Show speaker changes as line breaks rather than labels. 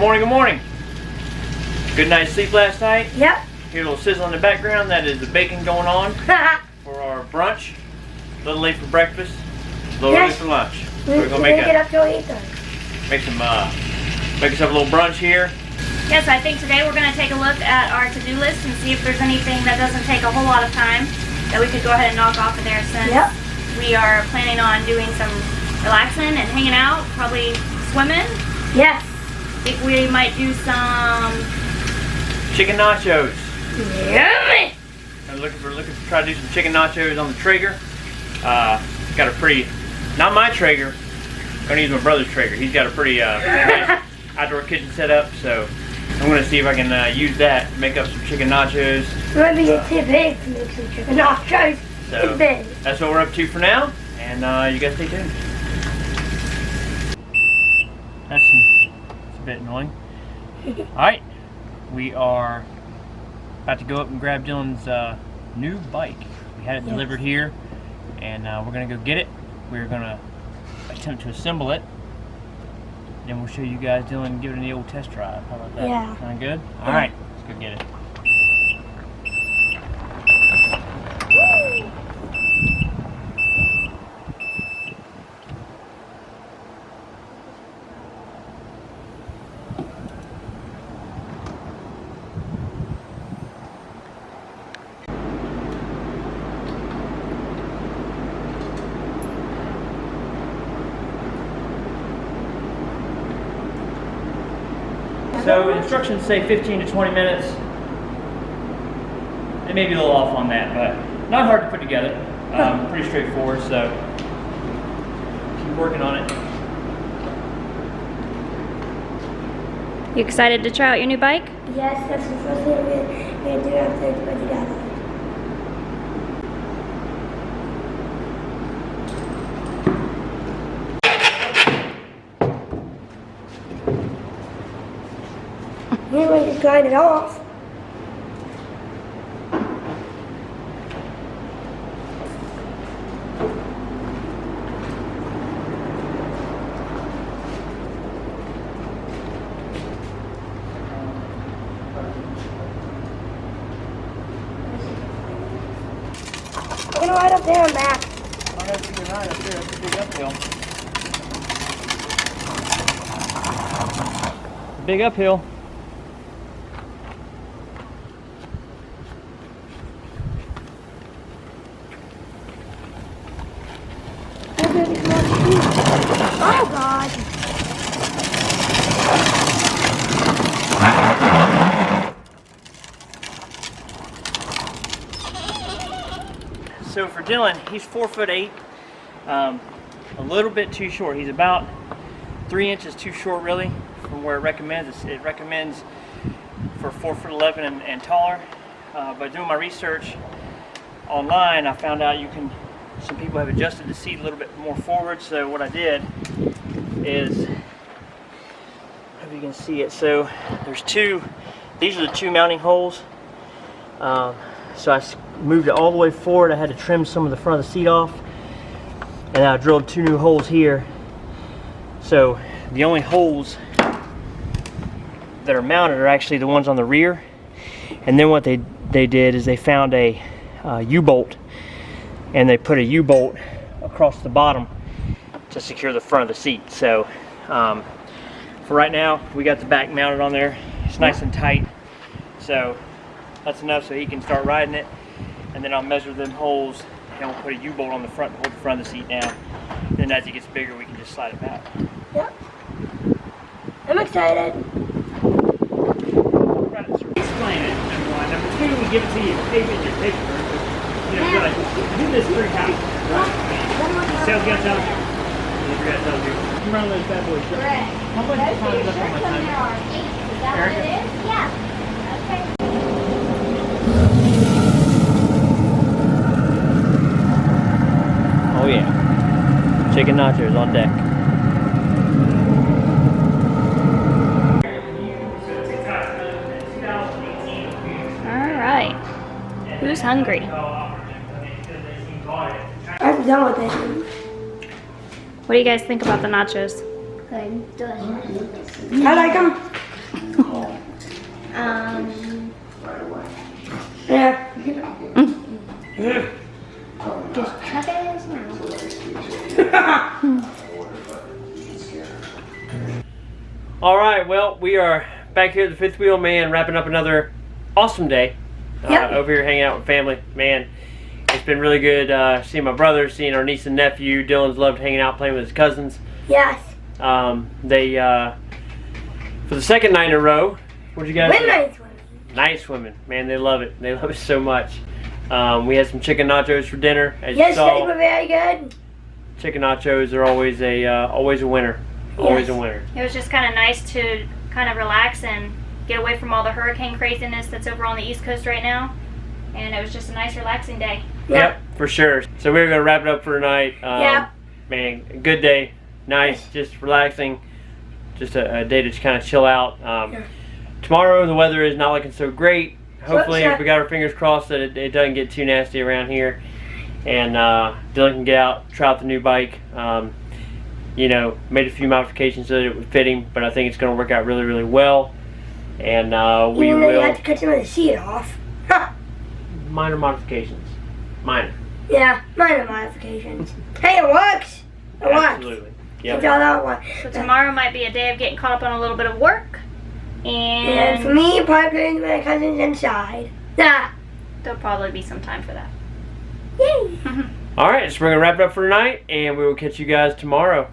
morning, good morning. Good night's sleep last night?
Yep.
Hear a little sizzle in the background. That is the bacon going on for our brunch. A little late for breakfast, a little early for lunch.
We're gonna get up till 8:30.
Make us up a little brunch here.
Yes, I think today we're going to take a look at our to-do list and see if there's anything that doesn't take a whole lot of time that we could go ahead and knock off of there, since we are planning on doing some relaxing and hanging out, probably swimming.
Yes.
I think we might do some
chicken nachos.
Yummy!
I'm looking to try to do some chicken nachos on the Traeger. Got a pretty, not my Traeger, I'm gonna use my brother's Traeger. He's got a pretty nice outdoor kitchen set up, so I'm gonna see if I can use that to make up some chicken nachos.
Maybe it's too big to make some chicken nachos.
So
it's big.
That's what we're up to for now, and you guys stay tuned. That's a bit annoying. Alright, we are about to go up and grab Dylan's new bike. We had it delivered here, and we're going to go get it. We're going to attempt to assemble it. Then we'll show you guys Dylan giving it the old test drive. How about that?
Yeah.
Sound good? Alright, let's go get it. So instructions say 15 to 20 minutes. It may be a little off on that, but not hard to put together. Pretty straightforward, so keep working on it.
You excited to try out your new bike?
Yes, that's the first thing we're going to do after it's put together. Then we just grind it off. We're gonna ride up there and back.
Oh, that's a good ride up there. That's a big uphill. Big uphill.
Oh God!
So for Dylan, he's 4'8", a little bit too short. He's about 3 inches too short, really, from where it recommends. It recommends for 4'11" and taller. By doing my research online, I found out some people have adjusted the seat a little bit more forward. So what I did is, hope you can see it. So there's these are the two mounting holes. So I moved it all the way forward. I had to trim some of the front of the seat off, and I drilled 2 new holes here. So the only holes that are mounted are actually the ones on the rear. And then what they did is they found a U-bolt, and they put a U-bolt across the bottom to secure the front of the seat. So for right now, we got the back mounted on there. It's nice and tight, so that's enough so he can start riding it. And then I'll measure them holes, and we'll put a U-bolt on the front to hold the front of the seat down. And then as it gets bigger, we can just slide it back.
Yep. I'm excited.
Explain it, number one. Number two, we give it to you. Paper your paper. You know, we're like, do this 3 times. Right? Sales guy tells you. Sales guy tells you. You run those bad boys. How much time is left on my timer?
Is that what it is? Yeah. Okay.
Oh yeah. Chicken nachos on deck.
Alright. Who's hungry?
I'm done with it.
What do you guys think about the nachos?
Delicious. I like them. Yeah.
Just shut his mouth.
All right, well, we are back here at the Fifth Wheel, man, wrapping up another awesome day.
Yep.
Over here hanging out with family. Man, it's been really good seeing my brother, seeing our niece and nephew. Dylan's loved hanging out, playing with his cousins.
Yes.
They, for the second night in a row, what did you guys do?
Night swimming.
Night swimming. Man, they love it. They love it so much. We had some chicken nachos for dinner, as you
Yes, they
saw.
were very good.
Chicken nachos are always a winner. Always
Yes.
a winner.
It was just kind of nice to kind of relax and get away from all the hurricane craziness that's over on the East Coast right now. And it was just a nice, relaxing day.
Yep, for sure. So we're going to wrap it up for tonight.
Yep.
Man, a good day. Nice, just relaxing. Just a day to just kind of chill out. Tomorrow the weather is not looking so great. Hopefully we got our fingers crossed that it doesn't get too nasty around here. And Dylan can get out, try out the new bike. You know, made a few modifications so that it would fit him, but I think it's going to work out really, really well. And we
Even though you
will...
have to cut some of the seat off.
Minor modifications. Minor.
Yeah, minor modifications. Hey, it works. It works.
Absolutely. Yep.
It's all that one.
So tomorrow might be a day of getting caught up on a little bit of work.
And for
And
me, probably putting my cousins inside. Nah.
there'll probably be some time for that.
Yay.
All right, so we're going to wrap it up for tonight, and we will catch you guys tomorrow.